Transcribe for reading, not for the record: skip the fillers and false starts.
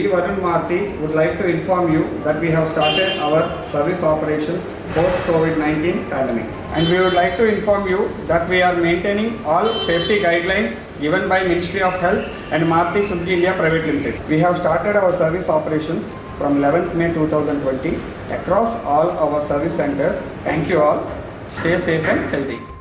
Varun Maruti would like to inform you that we have started our service operations post COVID-19 pandemic. And we would like to inform you that we are maintaining all safety guidelines given by Ministry of Health and Maruti Suzuki India Private Limited. We have started our service operations from 11th May 2020 across all our service centers. Thank you all. Stay safe and healthy.